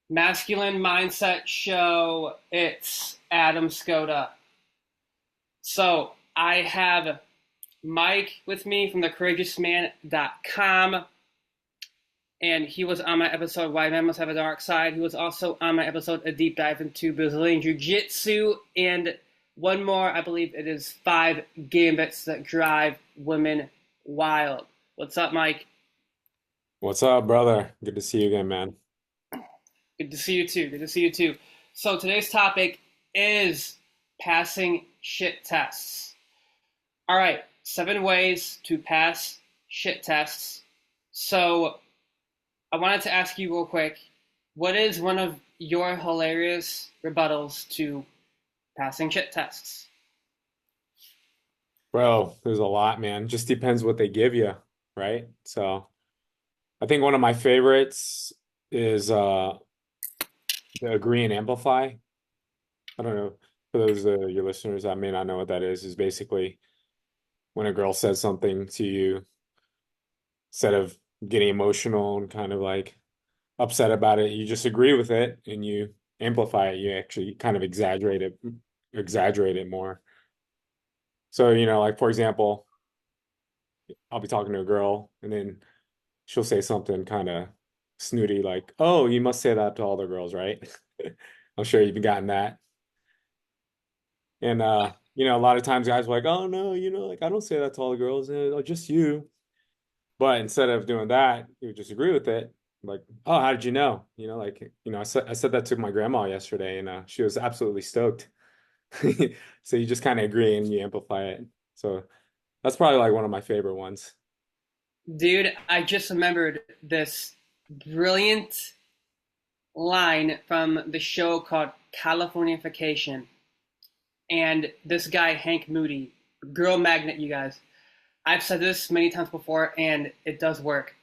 Masculine Mindset Show. It's Adam Skoda. So I have Mike with me from thecourageousman.com, and he was on my episode Why Men Must Have a Dark Side. He was also on my episode A Deep Dive into Brazilian Jiu-Jitsu, and one more, I believe it is 5 gambits that drive women wild. What's up, Mike? What's up, brother? Good to see you again, man. Good to see you too. Good to see you too. So today's topic is passing shit tests. All right, 7 ways to pass shit tests. So I wanted to ask you real quick, what is one of your hilarious rebuttals to passing shit tests? Bro, there's a lot, man. Just depends what they give you, right? So I think one of my favorites is the agree and amplify. I don't know, for those your listeners that may not know what that is basically when a girl says something to you, instead of getting emotional and kind of like upset about it, you just agree with it and you amplify it. You actually kind of exaggerate it more. So, like for example, I'll be talking to a girl and then she'll say something kind of snooty like, "Oh, you must say that to all the girls, right?" I'm sure you've gotten that. And a lot of times guys are like, "Oh no, like I don't say that to all the girls, just you." But instead of doing that, you would just agree with it. Like, "Oh, how did you know?" I said that to my grandma yesterday and she was absolutely stoked. So you just kind of agree and you amplify it. So that's probably like one of my favorite ones. Dude, I just remembered this brilliant line from the show called Californication. And this guy, Hank Moody, girl magnet, you guys. I've said this many times before, and it does work.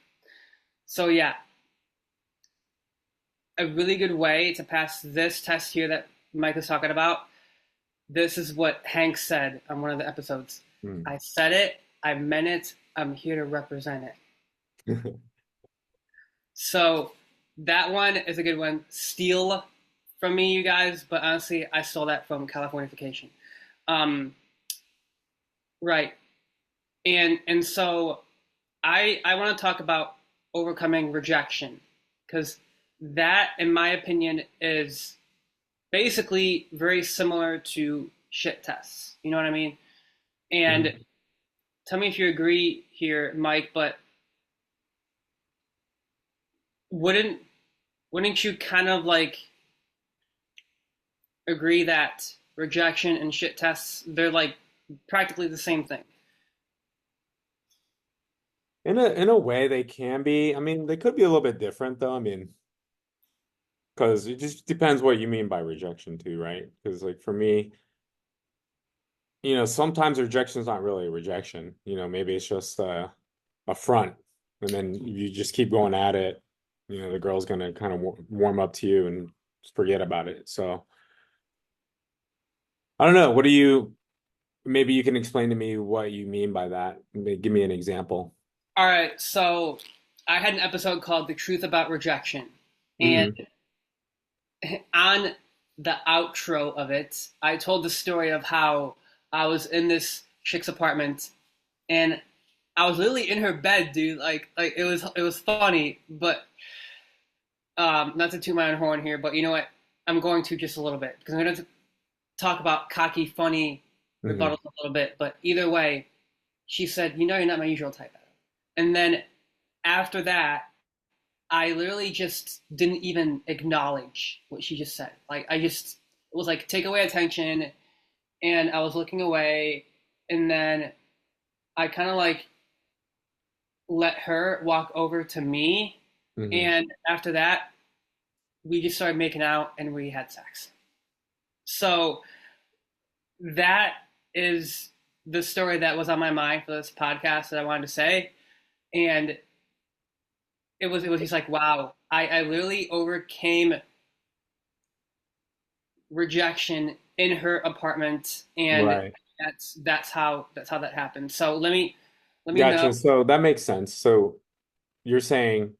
So, yeah, a really good way to pass this test here that Mike was talking about. This is what Hank said on one of the episodes. Hmm. I said it, I meant it, I'm here to represent it. So, that one is a good one. Steal from me, you guys, but honestly, I stole that from Californication. Um, right. And so I want to talk about overcoming rejection because that, in my opinion, is basically very similar to shit tests. You know what I mean? And Mhm. tell me if you agree here, Mike. But wouldn't wouldn't you kind of like agree that rejection and shit tests they're like practically the same thing? In a way they can be. I mean, they could be a little bit different though. I mean, because it just depends what you mean by rejection too, right? Because like for me, sometimes rejection is not really a rejection. Maybe it's just a front, and then you just keep going at it. The girl's gonna kind of warm up to you and just forget about it. So I don't know. What do you? Maybe you can explain to me what you mean by that. Maybe give me an example. All right, so I had an episode called "The Truth About Rejection," and Hmm. on the outro of it, I told the story of how I was in this chick's apartment and I was literally in her bed, dude. Like it was funny, but not to toot my own horn here, but you know what? I'm going to just a little bit because I'm going to talk about cocky, funny Hmm. rebuttals a little bit. But either way, she said, "You know, you're not my usual type." And then after that, I literally just didn't even acknowledge what she just said. Like I just it was like take away attention, and I was looking away, and then I kind of like let her walk over to me, Hmm. and after that, we just started making out and we had sex. So that is the story that was on my mind for this podcast that I wanted to say, and it was just like wow, I literally overcame rejection in her apartment, and Right. that's how that happened. So let me know. Gotcha. So that makes sense. So you're saying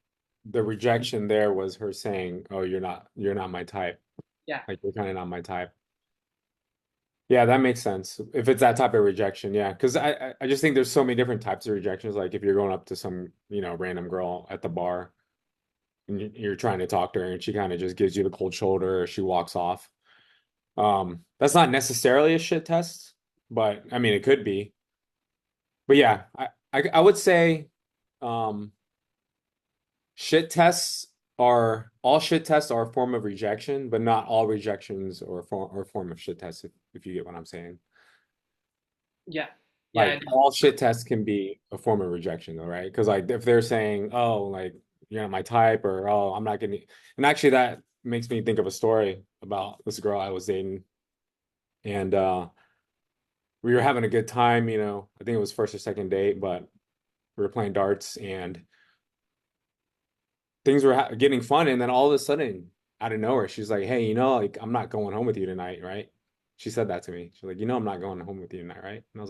the rejection there was her saying, "Oh, you're not my type. Yeah. Like you're kind of not my type." Yeah, that makes sense. If it's that type of rejection, yeah. Because I just think there's so many different types of rejections. Like if you're going up to some, random girl at the bar and you're trying to talk to her and she kind of just gives you the cold shoulder or she walks off. That's not necessarily a shit test, but I mean it could be. But yeah, I would say um shit tests all shit tests are a form of rejection, but not all rejections or a form of shit tests if you get what I'm saying. Yeah. Yeah. I Like do. all shit tests can be a form of rejection though, right? Because like if they're saying, "Oh, like you're not my type," or "Oh, I'm not gonna," and actually that makes me think of a story about this girl I was dating, and we were having a good time, I think it was first or second date, but we were playing darts and things were getting fun, and then all of a sudden, out of nowhere, she's like, "Hey, like I'm not going home with you tonight, right?" She said that to me. She's like, I'm not going home with you tonight, right?" And I was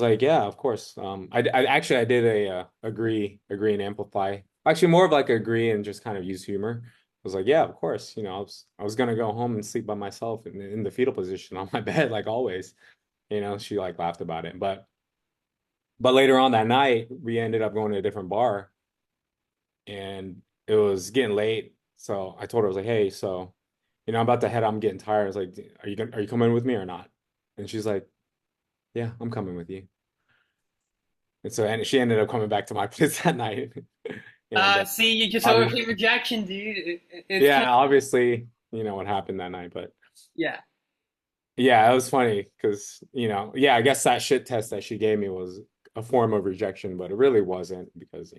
like, yeah, of course. I actually I did a agree and amplify. Actually, more of like agree and just kind of use humor. I was like, yeah, of course. I was gonna go home and sleep by myself in the fetal position on my bed, like always. She like laughed about it, but later on that night, we ended up going to a different bar, and it was getting late. So I told her, I was like, hey, so I'm about to head. I'm getting tired. I was like, are you coming with me or not? And she's like, yeah, I'm coming with you. And she ended up coming back to my place that night. And See, you just obviously, overcame rejection, dude. It's kind yeah, of, obviously, what happened that night. But yeah. yeah, it was funny because, yeah, I guess that shit test that she gave me was a form of rejection, but it really wasn't because,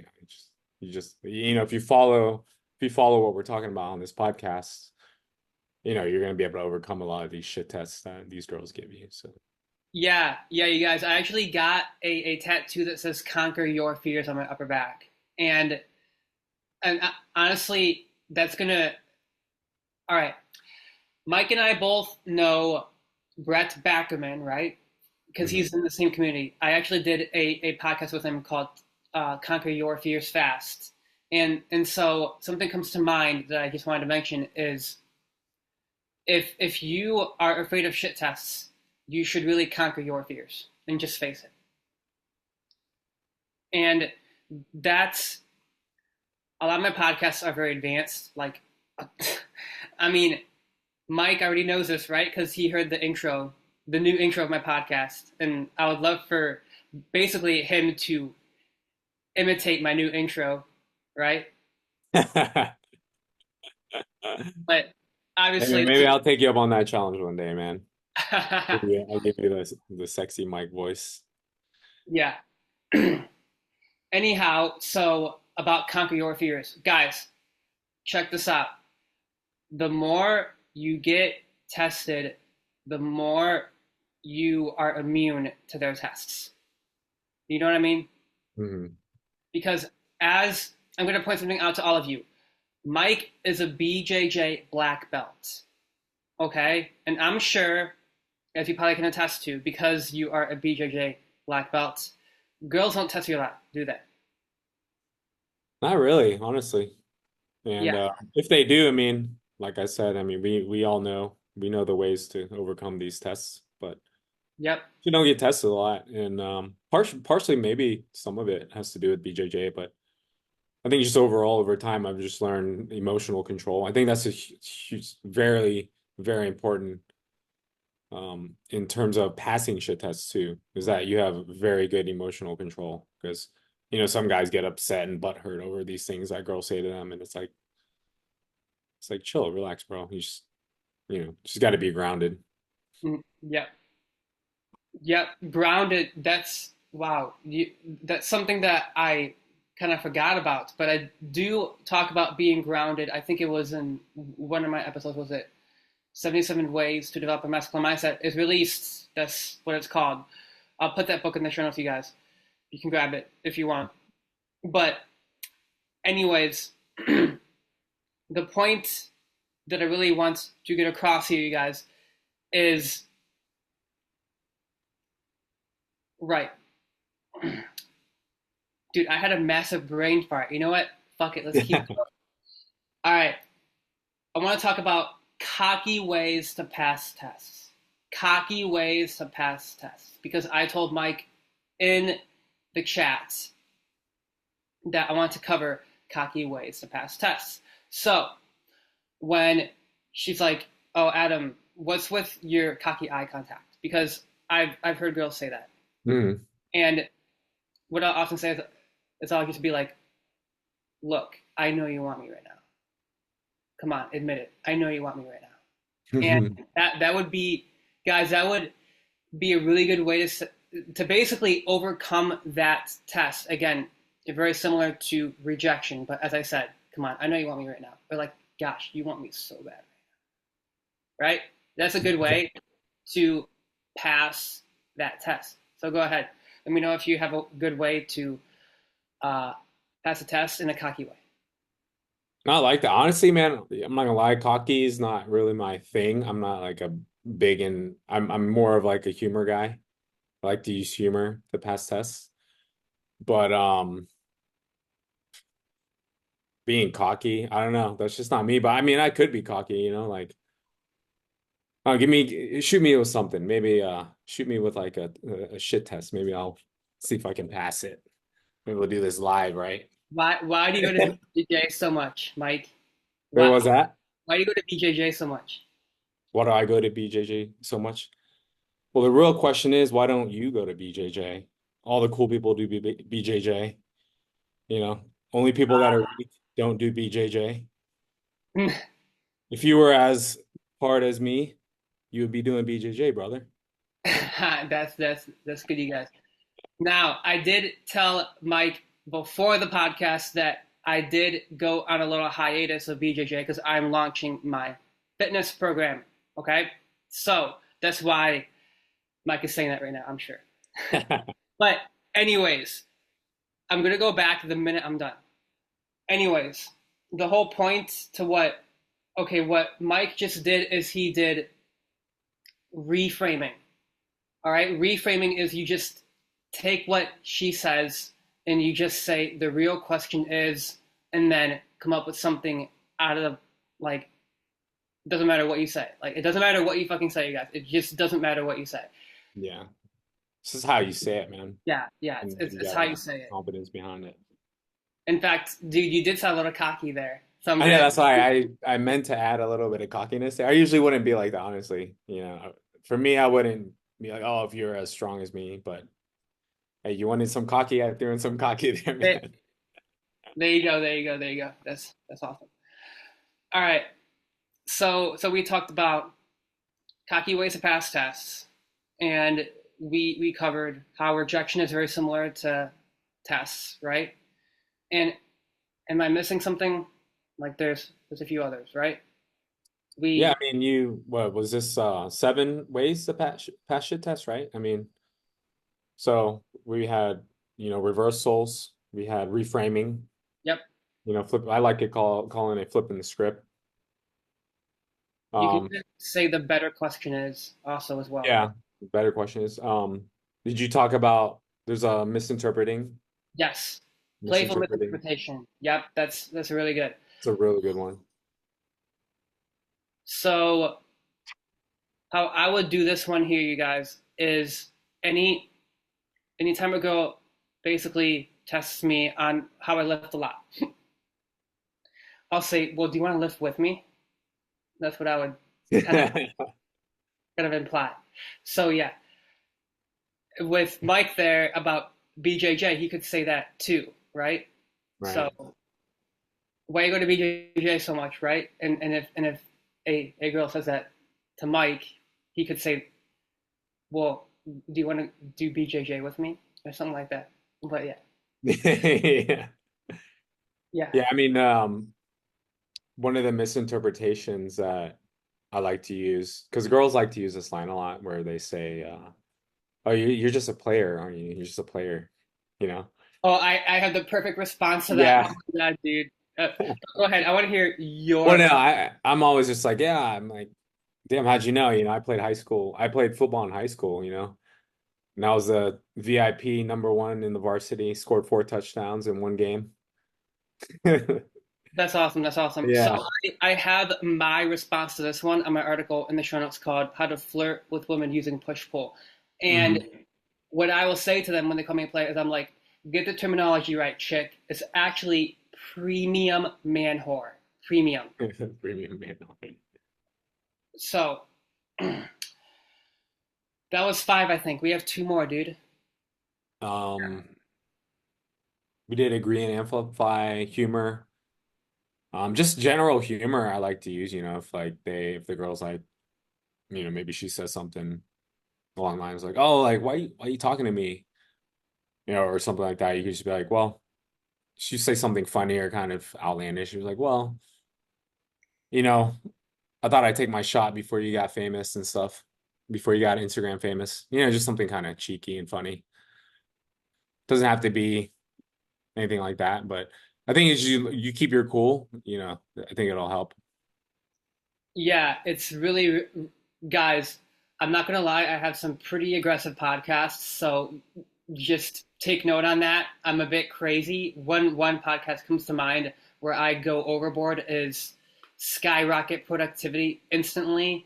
if you follow what we're talking about on this podcast, you're going to be able to overcome a lot of these shit tests that these girls give you. So, Yeah, yeah, you guys. I actually got a tattoo that says "Conquer Your Fears" on my upper back, and honestly, that's gonna. All right, Mike and I both know Brett Backerman, right? Because mhm. he's in the same community. I actually did a podcast with him called "Conquer Your Fears Fast," and so something comes to mind that I just wanted to mention is if you are afraid of shit tests, you should really conquer your fears and just face it. And that's a lot of my podcasts are very advanced. Like, I mean, Mike already knows this, right? Because he heard the new intro of my podcast, and I would love for basically him to imitate my new intro, right? But Maybe, obviously, maybe I'll take you up on that challenge one day, man. Yeah, I'll give you the sexy mic voice. yeah. Anyhow, so about conquer your fears, guys. Check this out. The more you get tested, the more you are immune to their tests. You know what I mean? Mhm. Because as I'm going to point something out to all of you, Mike is a BJJ black belt. Okay? And I'm sure, as you probably can attest to, because you are a BJJ black belt, girls don't test you a lot, do they? Not really, honestly. And Yeah. if they do, I mean, like I said, I mean, we all know we know the ways to overcome these tests, but Yep. you don't get tested a lot, and partially maybe some of it has to do with BJJ, but I think just overall over time, I've just learned emotional control. I think that's a huge, very, very important in terms of passing shit tests too, is that you have very good emotional control because some guys get upset and butthurt over these things that girls say to them, and it's like chill, relax, bro. You just got to be grounded. Yep. Yep, grounded. That's wow. That's something that I kind of forgot about, but I do talk about being grounded. I think it was in one of my episodes. Was it 77 Ways to Develop a Masculine Mindset? Is released. That's what it's called. I'll put that book in the show notes, you guys. You can grab it if you want. But anyways, the point that I really want to get across here, you guys, is right. Dude, I had a massive brain fart. You know what? Fuck it. Let's keep going. All right. I want to talk about cocky ways to pass tests. Cocky ways to pass tests. Because I told Mike in the chats that I want to cover cocky ways to pass tests. So when she's like, "Oh, Adam, what's with your cocky eye contact?" Because I've heard girls say that, Mm. and what I often say is I'll just be like, "Look, I know you want me right now. Come on, admit it. I know you want me right now." And that would be, guys, that would be a really good way to basically overcome that test. Again, very similar to rejection, but as I said, come on, I know you want me right now. Or like, gosh, you want me so bad, right? That's a good way to pass that test. So go ahead. Let me know if you have a good way to uh, pass a test in a cocky way. Not like that. Honestly, man, I'm not gonna lie, cocky is not really my thing. I'm not like a big and I'm more of like a humor guy. I like to use humor to pass tests. But being cocky, I don't know. That's just not me. But I mean, I could be cocky, like shoot me with something. Maybe shoot me with like a shit test. Maybe I'll see if I can pass it. Maybe we'll do this live, right? Why do you go to BJJ so much, Mike? Wait, Why was that? why do you go to BJJ so much? Why do I go to BJJ so much? Well, the real question is, why don't you go to BJJ? All the cool people do BJJ, you know. Only people that are weak don't do BJJ. If you were as hard as me, you would be doing BJJ, brother. That's good, you guys. Now, I did tell Mike before the podcast that I did go on a little hiatus of BJJ because I'm launching my fitness program. Okay, so that's why Mike is saying that right now. I'm sure. But anyways, I'm gonna go back the minute I'm done. Anyways, the whole point to what Mike just did is he did reframing. All right, reframing is you just take what she says and you just say the real question is, and then come up with something out of like, doesn't matter what you say. Like, it doesn't matter what you fucking say, you guys. It just doesn't matter what you say. Yeah. This is how you say it, man. Yeah, yeah, And you it's got how you a say it. confidence behind it. In fact, dude, you did sound a little cocky there. So I'm I know gonna that's why I meant to add a little bit of cockiness there. I usually wouldn't be like that, honestly. For me, I wouldn't be like, oh, if you're as strong as me, but hey, you wanted some cocky, I threw in some cocky there, there, man. there you go, there you go, there you go. That's awesome. All right. So we talked about cocky ways to pass tests, and we covered how rejection is very similar to tests, right? And am I missing something? Like there's a few others, right? Yeah, I We mean, what was this 7 ways to pass shit test, right? I mean, so we had, reversals, we had reframing, Yep. flip. I like it calling it flipping the script. You can Um, even say the better question is also as well, right? yeah, better question is, did you talk about there's a Yes. Playful misinterpreting? misinterpretation. Yep, that's really good. It's a really good one. So how I would do this one here, you guys, is any anytime a girl basically tests me on how I lift a lot, I'll say, "Well, do you want to lift with me?" That's what I would kind of kind of imply. So yeah, with Mike there about BJJ, he could say that too, right? So Right. why you go to BJJ so much, right? And if a girl says that to Mike, he could say, "Well, do you want to do BJJ with me?" or something like that. But yeah, Yeah. yeah. Yeah, I mean, one of the misinterpretations that I like to use, because girls like to use this line a lot where they say, "Oh, you're just a player, aren't you? You're just a player," you know? Oh, I have the perfect response to that. Oh Yeah. my god, dude. Go ahead. I want to hear Well, your. no, I'm always just like, yeah, I'm like, damn, how'd you know? I played high school. I played football in high school, And I was a VIP number one in the varsity, scored 4 touchdowns in one game. That's awesome. That's awesome. So Yeah. I have my response to this one on my article in the show notes called "How to Flirt with Women Using Push Pull." And Hmm. what I will say to them when they call me a player is, I'm like, get the terminology right, chick. It's actually premium man whore. Premium. Premium man. So that was five, I think. We have two more, dude. Um, we did agree and amplify humor. Just general humor I like to use, if the girl's like, maybe she says something along the lines like, "Oh, like why are you talking to me?" Or something like that. You could just be like, "Well," she say something funny or kind of outlandish. She was like, "Well, you know, I thought I'd take my shot before you got famous and stuff, before you got Instagram famous." Just something kind of cheeky and funny. Doesn't have to be anything like that, but I think as you keep your cool, I think it'll help. Yeah, it's really, guys, I'm not gonna lie, I have some pretty aggressive podcasts, so just take note on that. I'm a bit crazy. One podcast comes to mind where I go overboard is skyrocket productivity instantly.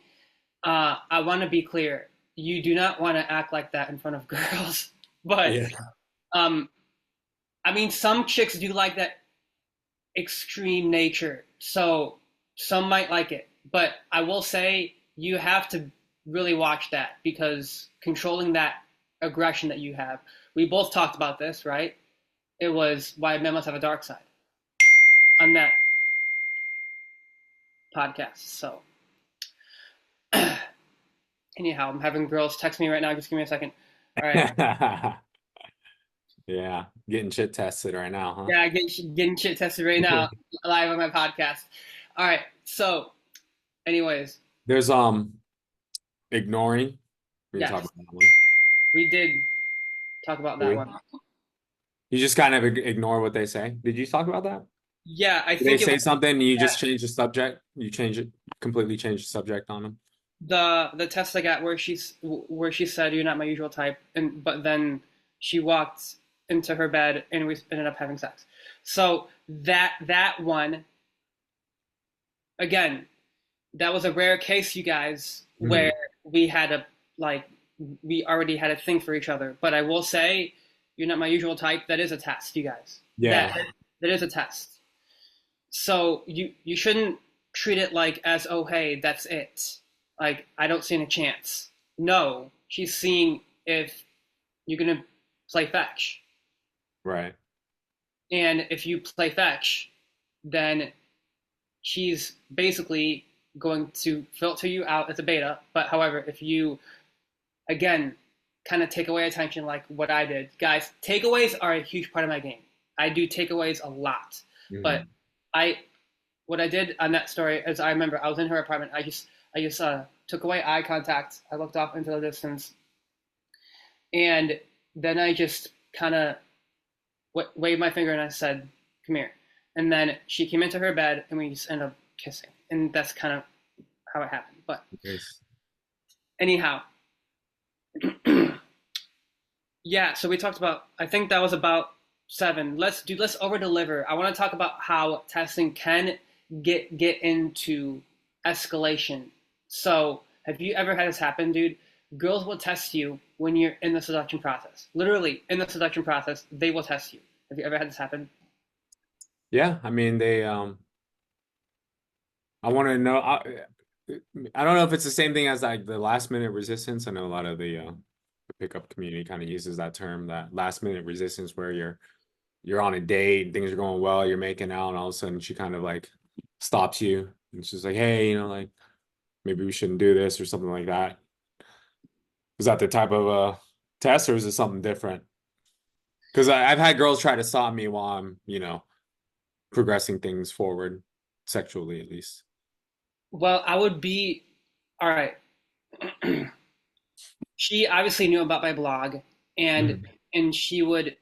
I want to be clear. You do not want to act like that in front of girls, but Yeah. um, I mean, some chicks do like that extreme nature. So some might like it. But I will say you have to really watch that because controlling that aggression that you have. We both talked about this, right? It was why men must have a dark side on that podcast. So anyhow, I'm having girls text me right now. Just give me a second. All right. Yeah, getting shit tested right now, Yeah, getting shit tested right huh? now live on my podcast. All right. So, anyways, There's ignoring. We can talk yes, about that one. we did talk about Did that we? one. You just kind of ignore what they say. Did you talk about that? Yeah, I They think it say was something and you yeah, just change the subject. You change it, completely change the subject on them. the test I got where she said you're not my usual type, and but then she walked into her bed and we ended up having sex. So that one again, that was a rare case, you guys, where Hmm. we had a like we already had a thing for each other. But I will say, you're not my usual type. That is a test, you guys. Yeah, That is a test. So you shouldn't treat it like as, oh hey, that's it. Like I don't see any chance. No, she's seeing if you're gonna play fetch, right. and if you play fetch, then she's basically going to filter you out as a beta. But however, if you again kind of take away attention like what I did, guys, takeaways are a huge part of my game. I do takeaways a lot, but Hmm. I what I did on that story is I remember I was in her apartment. I just took away eye contact. I looked off into the distance, and then I just kind of waved my finger and I said, "Come here." And then she came into her bed and we just ended up kissing, and that's kind of how it happened. But Nice. anyhow, yeah. So we talked about. I think that was about seven. Let's over deliver. I want to talk about how testing can get into escalation. So have you ever had this happen, dude? Girls will test you when you're in the seduction process. Literally in the seduction process, they will test you. Have you ever had this happen? Yeah, I mean I want to know. I don't know if it's the same thing as like the last minute resistance. I know a lot of the pickup community kind of uses that term, that last minute resistance, where you're on a date, things are going well, you're making out, and all of a sudden she kind of like stops you and she's like, "Hey, like maybe we shouldn't do this," or something like that. Is that the type of test, or is it something different? Because I've had girls try to stop me while I'm, progressing things forward, sexually at least. Well, I would be all right. She obviously knew about my blog, and Mhm. she would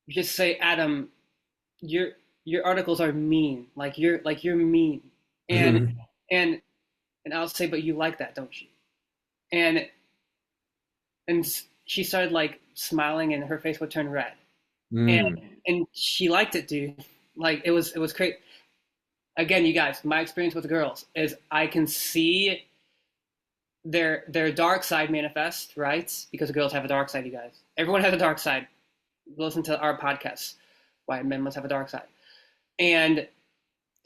just say, Adam, your your articles are mean. You're mean. And and I'll say, but you like that, don't you? And and she started like smiling and her face would turn red. And Mm, and she liked it, dude. Like it was great. Again, you guys, my experience with the girls is I can see their dark side manifest, right? Because the girls have a dark side, you guys. Everyone has a dark side. Listen to our podcasts. Why men must have a dark side. And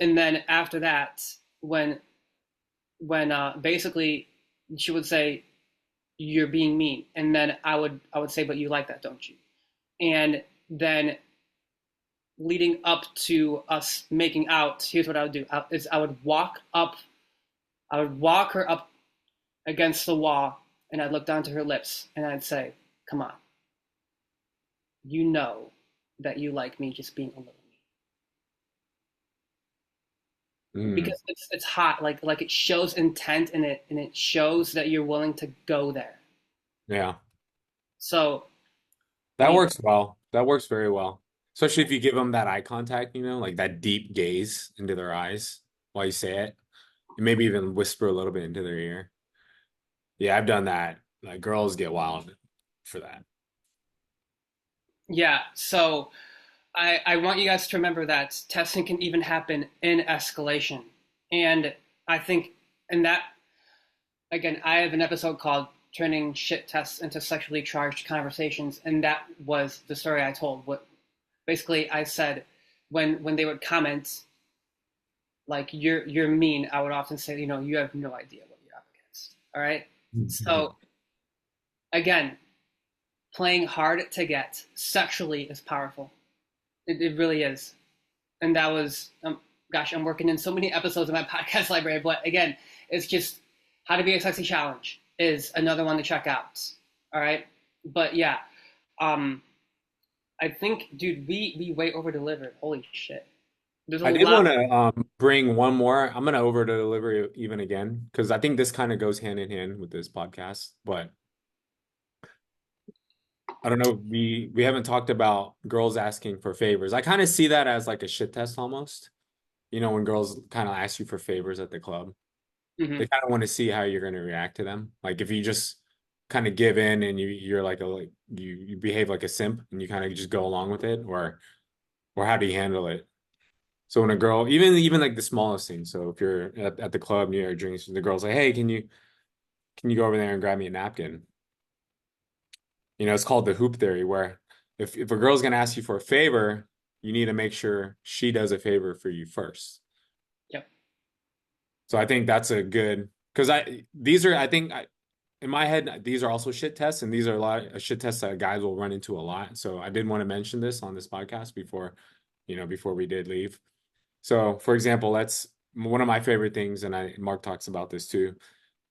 and then after that, when basically she would say you're being mean, and then I would say, but you like that, don't you? And then leading up to us making out, here's what I would do: is I would walk her up against the wall, and I'd look down to her lips, and I'd say, "Come on, you know that you like me just being a little mean mm, because it's hot, like it shows intent in it, and it shows that you're willing to go there." yeah. So, I That mean, works well. That works very well. Especially if you give them that eye contact, like that deep gaze into their eyes while you say it. And maybe even whisper a little bit into their ear. Yeah, I've done that. Like girls get wild for that. yeah. So I want you guys to remember that testing can even happen in escalation. And I think, and that, again, I have an episode called Turning Shit Tests into Sexually Charged Conversations. And that was the story I told. What basically I said when they would comment, like, you're mean, I would often say, you have no idea what you're up against. All right. So, again, playing hard to get sexually is powerful. It really is. And that was, gosh, I'm working in so many episodes of my podcast library, but again, it's just how to be a sexy challenge is another one to check out. All right. But yeah, um, I think, dude, we way over delivered. Holy shit. There's a I did lot. want to bring one more. I'm gonna over deliver even again because I think this kind of goes hand in hand with this podcast. But I don't know. We haven't talked about girls asking for favors. I kind of see that as like a shit test almost. When girls kind of ask you for favors at the club, they Mhm. kind of want to see how you're going to react to them. Like if you just kind of give in and you're like you behave like a simp and you kind of just go along with it, or how do you handle it? So when a girl, even like the smallest thing. So if you're at the club and you're drinking, the girl's like, "Hey, can you go over there and grab me a napkin?" It's called the hoop theory, where if a girl's gonna ask you for a favor, you need to make sure she does a favor for you first. Yep. So I think that's a good because I think in my head these are also shit tests, and these are a lot of shit tests that guys will run into a lot. So I did want to mention this on this podcast before we did leave. So for example, that's one of my favorite things, and Mark talks about this too.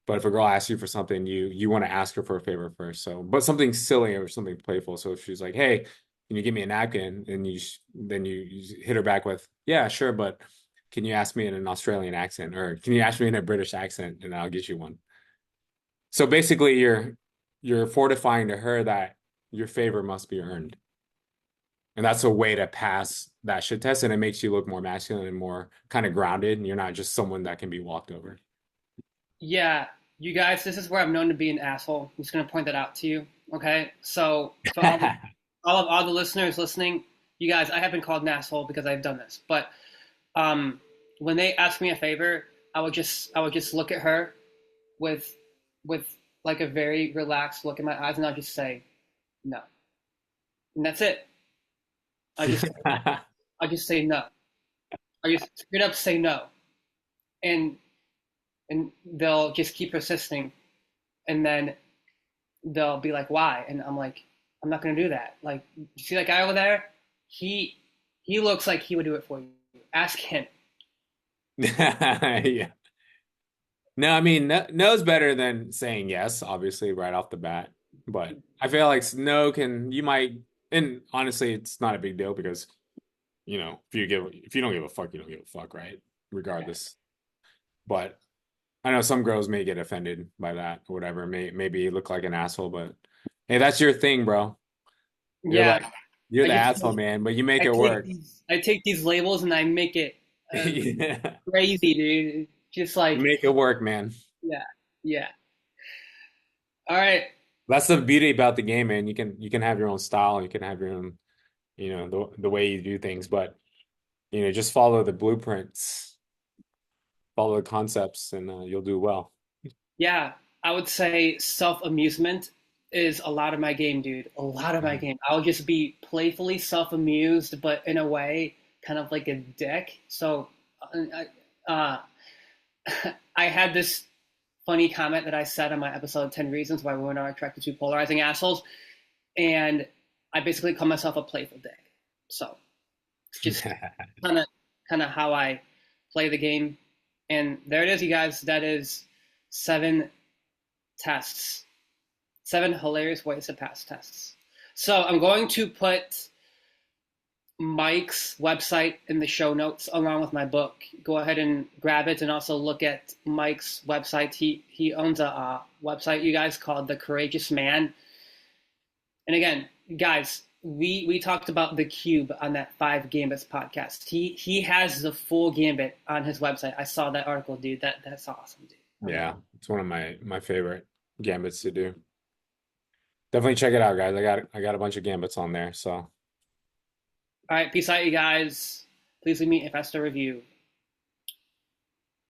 But if a girl asks you for something, you want to ask her for a favor first. So, but something silly or something playful. So if she's like, "Hey, can you give me a napkin?" and you hit her back with, "Yeah, sure, but can you ask me in an Australian accent, or can you ask me in a British accent, and I'll get you one." So basically, you're fortifying to her that your favor must be earned, and that's a way to pass that shit test, and it makes you look more masculine and more kind of grounded, and you're not just someone that can be walked over. Yeah, you guys, this is where I'm known to be an asshole. I'm just gonna point that out to you. Okay, so for all the listeners listening, you guys, I have been called an asshole because I've done this. But um, when they ask me a favor, I would just look at her with with like a very relaxed look in my eyes, and I'll just say no, and that's it. I just I just say no. I just straight up say no, and and they'll just keep persisting, and then they'll be like, "Why?" And I'm like, "I'm not gonna do that. Like, you see that guy over there? He he looks like he would do it for you. Ask him." Yeah. No, I mean, no is better than saying yes, obviously, right off the bat. But I feel like no you might, and honestly, it's not a big deal because, if you don't give a fuck, you don't give a fuck, right? Regardless. But I know some girls may get offended by that or whatever. Maybe you look like an asshole, but hey, that's your thing, bro. You're Yeah, like, you're I the just asshole, man, but you make I it take work. these labels and I make it Yeah. crazy, dude. Just You like make it work, man. yeah, yeah. All right. That's the beauty about the game, man. You can have your own style, you can have your own, the way you do things, but just follow the blueprints, follow the concepts, and you'll do well. Yeah, I would say self amusement is a lot of my game, dude. A lot of my Mhm. game. I'll just be playfully self amused, but in a way, kind of like a dick. So, uh, I had this funny comment that I said on my episode 10 Reasons Why Women Are Attracted to Polarizing Assholes. And I basically call myself a playful dick. So it's just kind of how I play the game. And there it is, you guys. That is 7 tests, 7 hilarious ways to pass tests. So I'm going to put Mike's website in the show notes along with my book. Go ahead and grab it, and also look at Mike's website. He owns a website, you guys, called The Courageous Man. And again, guys, we talked about the cube on that 5 gambits podcast. He has the full gambit on his website. I saw that article, dude. That's awesome, dude. Yeah, it's one of my favorite gambits to do. Definitely check it out, guys. I got a bunch of gambits on there, so All right, peace out, you guys. Please leave me a 5-star review.